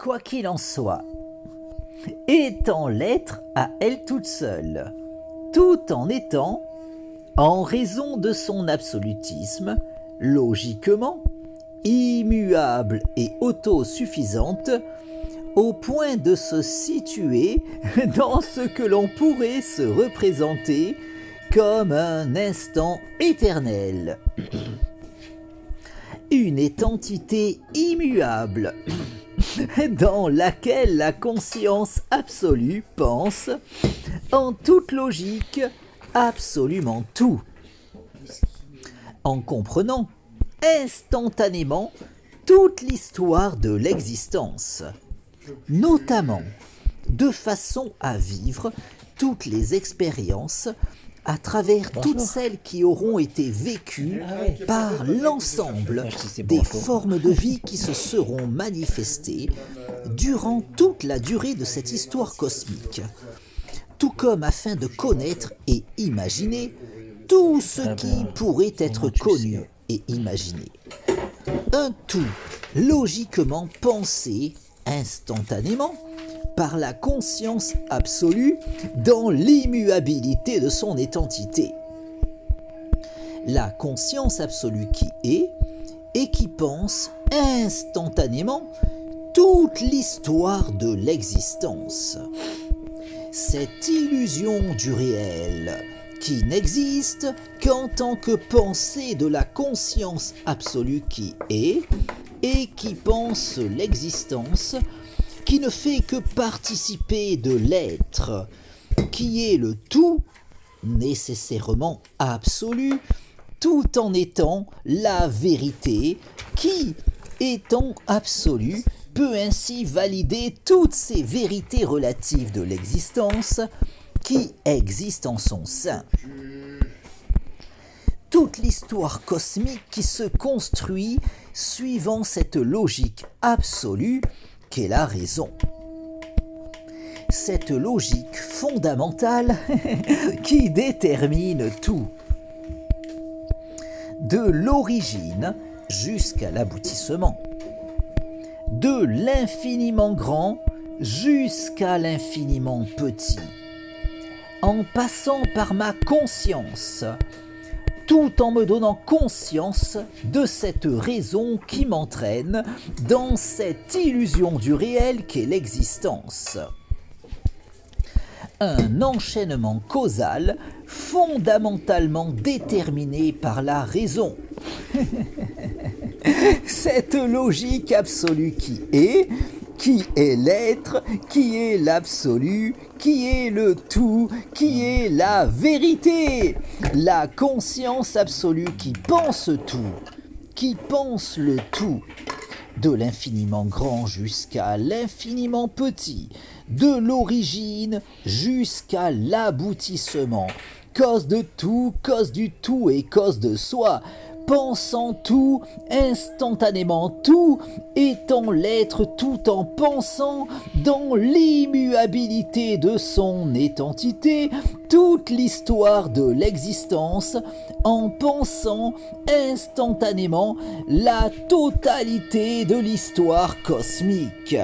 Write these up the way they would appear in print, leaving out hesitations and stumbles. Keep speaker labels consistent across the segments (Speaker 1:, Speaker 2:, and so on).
Speaker 1: Quoi qu'il en soit, étant l'être à elle toute seule, tout en étant, en raison de son absolutisme, logiquement, immuable et autosuffisante, au point de se situer dans ce que l'on pourrait se représenter comme un instant éternel. Une entité immuable dans laquelle la conscience absolue pense, en toute logique, absolument tout, en comprenant instantanément toute l'histoire de l'existence, notamment de façon à vivre toutes les expériences à travers toutes celles qui auront été vécues par l'ensemble des formes de vie qui se seront manifestées durant toute la durée de cette histoire cosmique, tout comme afin de connaître et imaginer tout ce qui pourrait être connu et imaginé. Un tout logiquement pensé instantanément par la conscience absolue dans l'immuabilité de son identité. La conscience absolue qui est et qui pense instantanément toute l'histoire de l'existence. Cette illusion du réel qui n'existe qu'en tant que pensée de la conscience absolue qui est et qui pense l'existence, qui ne fait que participer de l'être, qui est le tout, nécessairement absolu, tout en étant la vérité, qui, étant absolue, peut ainsi valider toutes ces vérités relatives de l'existence qui existent en son sein. Toute l'histoire cosmique qui se construit suivant cette logique absolue qu'est la raison. Cette logique fondamentale qui détermine tout. De l'origine jusqu'à l'aboutissement. De l'infiniment grand jusqu'à l'infiniment petit. En passant par ma conscience, tout en me donnant conscience de cette raison qui m'entraîne dans cette illusion du réel qu'est l'existence. Un enchaînement causal fondamentalement déterminé par la raison. Cette logique absolue qui est l'être, qui est l'absolu, qui est le tout, qui est la vérité, la conscience absolue qui pense tout, qui pense le tout, de l'infiniment grand jusqu'à l'infiniment petit, de l'origine jusqu'à l'aboutissement, cause de tout, cause du tout et cause de soi, pensant tout, instantanément tout, étant l'être tout en pensant, dans l'immuabilité de son identité, toute l'histoire de l'existence, en pensant instantanément la totalité de l'histoire cosmique.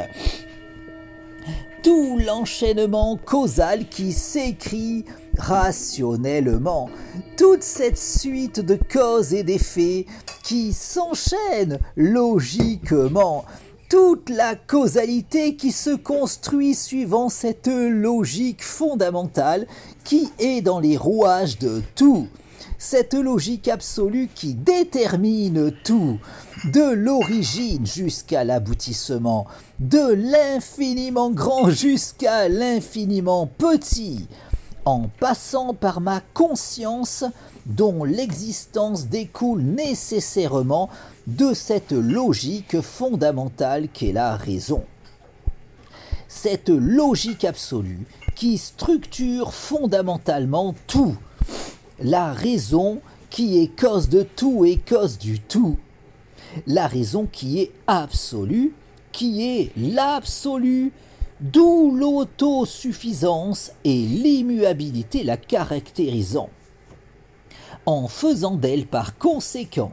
Speaker 1: Tout l'enchaînement causal qui s'écrit rationnellement, toute cette suite de causes et d'effets qui s'enchaînent logiquement, toute la causalité qui se construit suivant cette logique fondamentale qui est dans les rouages de tout, cette logique absolue qui détermine tout, de l'origine jusqu'à l'aboutissement, de l'infiniment grand jusqu'à l'infiniment petit, en passant par ma conscience dont l'existence découle nécessairement de cette logique fondamentale qu'est la raison. Cette logique absolue qui structure fondamentalement tout, la raison qui est cause de tout et cause du tout, la raison qui est absolue, qui est l'absolu, d'où l'autosuffisance et l'immuabilité la caractérisant, en faisant d'elle par conséquent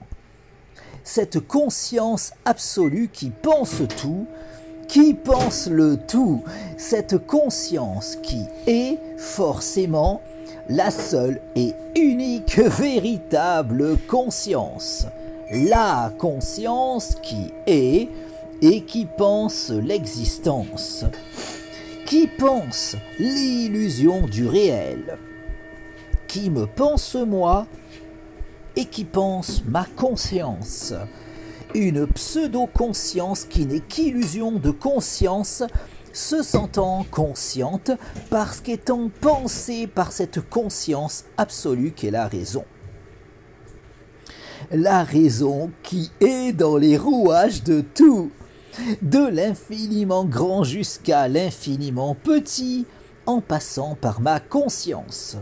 Speaker 1: cette conscience absolue qui pense tout, qui pense le tout, cette conscience qui est forcément la seule et unique véritable conscience. La conscience qui est et qui pense l'existence, qui pense l'illusion du réel, qui me pense moi et qui pense ma conscience. Une pseudo-conscience qui n'est qu'illusion de conscience, se sentant consciente parce qu'étant pensée par cette conscience absolue qu'est la raison. La raison qui est dans les rouages de tout, de l'infiniment grand jusqu'à l'infiniment petit, en passant par ma conscience.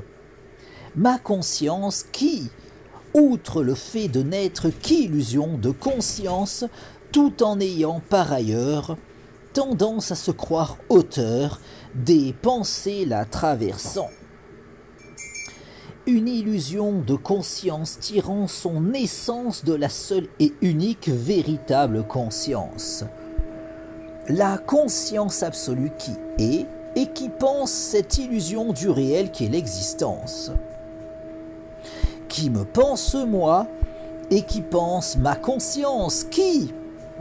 Speaker 1: Ma conscience qui, outre le fait de n'être qu'illusion de conscience, tout en ayant par ailleurs tendance à se croire auteur des pensées la traversant. Une illusion de conscience tirant son essence de la seule et unique véritable conscience. La conscience absolue qui est et qui pense cette illusion du réel qu'est l'existence. Qui me pense moi et qui pense ma conscience, qui,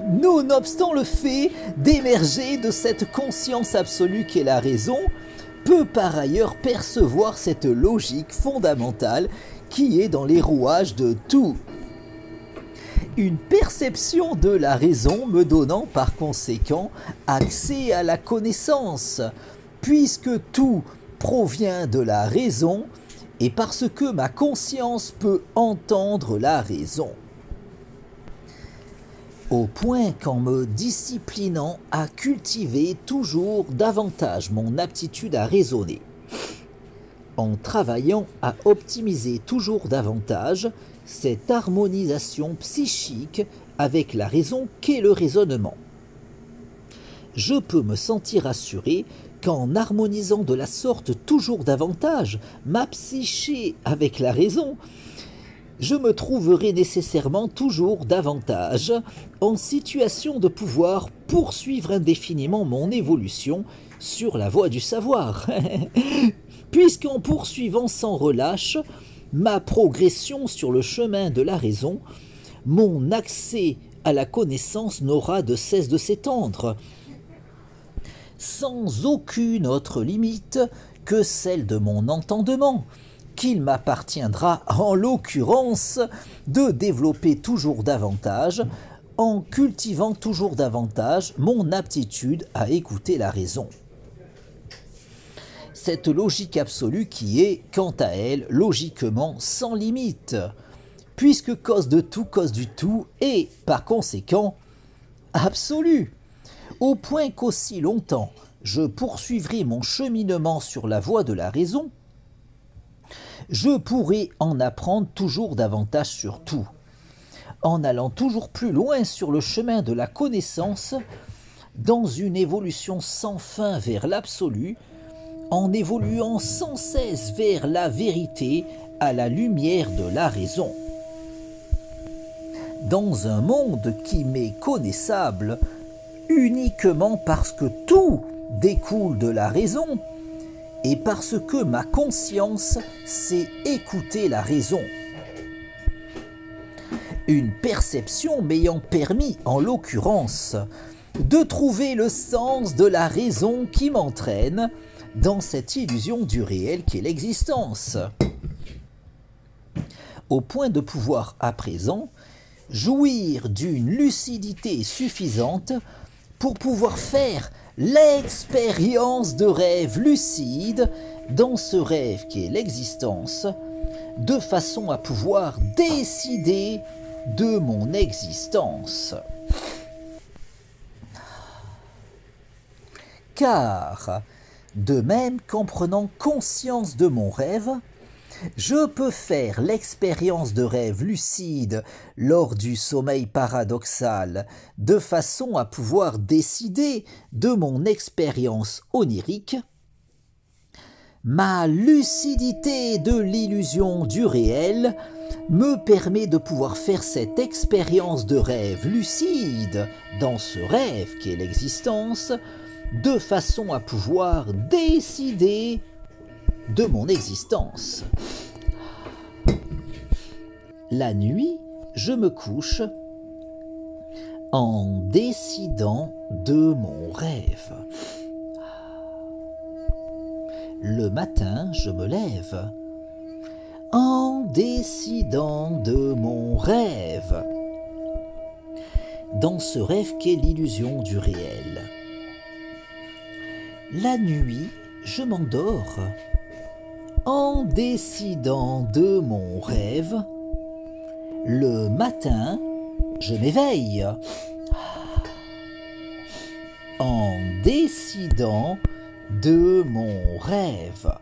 Speaker 1: nonobstant le fait d'émerger de cette conscience absolue qu'est la raison, peut par ailleurs percevoir cette logique fondamentale qui est dans les rouages de tout. Une perception de la raison me donnant par conséquent accès à la connaissance, puisque tout provient de la raison, et parce que ma conscience peut entendre la raison. Au point qu'en me disciplinant à cultiver toujours davantage mon aptitude à raisonner, en travaillant à optimiser toujours davantage cette harmonisation psychique avec la raison qu'est le raisonnement, je peux me sentir assuré qu'en harmonisant de la sorte toujours davantage ma psyché avec la raison, je me trouverai nécessairement toujours davantage en situation de pouvoir poursuivre indéfiniment mon évolution sur la voie du savoir, puisqu'en poursuivant sans relâche ma progression sur le chemin de la raison, mon accès à la connaissance n'aura de cesse de s'étendre, sans aucune autre limite que celle de mon entendement, qu'il m'appartiendra en l'occurrence de développer toujours davantage, en cultivant toujours davantage mon aptitude à écouter la raison. Cette logique absolue qui est, quant à elle, logiquement sans limite, puisque cause de tout, cause du tout, et, par conséquent, absolue, au point qu'aussi longtemps je poursuivrai mon cheminement sur la voie de la raison, je pourrai en apprendre toujours davantage sur tout, en allant toujours plus loin sur le chemin de la connaissance, dans une évolution sans fin vers l'absolu, en évoluant sans cesse vers la vérité à la lumière de la raison. Dans un monde qui m'est connaissable uniquement parce que tout découle de la raison, et parce que ma conscience sait écouter la raison. Une perception m'ayant permis, en l'occurrence, de trouver le sens de la raison qui m'entraîne dans cette illusion du réel qu'est l'existence. Au point de pouvoir, à présent, jouir d'une lucidité suffisante pour pouvoir faire l'expérience de rêve lucide dans ce rêve qui est l'existence, de façon à pouvoir décider de mon existence. Car, de même qu'en prenant conscience de mon rêve, je peux faire l'expérience de rêve lucide lors du sommeil paradoxal, de façon à pouvoir décider de mon expérience onirique. Ma lucidité de l'illusion du réel me permet de pouvoir faire cette expérience de rêve lucide dans ce rêve qu'est l'existence, de façon à pouvoir décider de mon existence. La nuit, je me couche en décidant de mon rêve. Le matin, je me lève en décidant de mon rêve. Dans ce rêve qu'est l'illusion du réel. La nuit, je m'endors en décidant de mon rêve. Le matin, je m'éveille en décidant de mon rêve.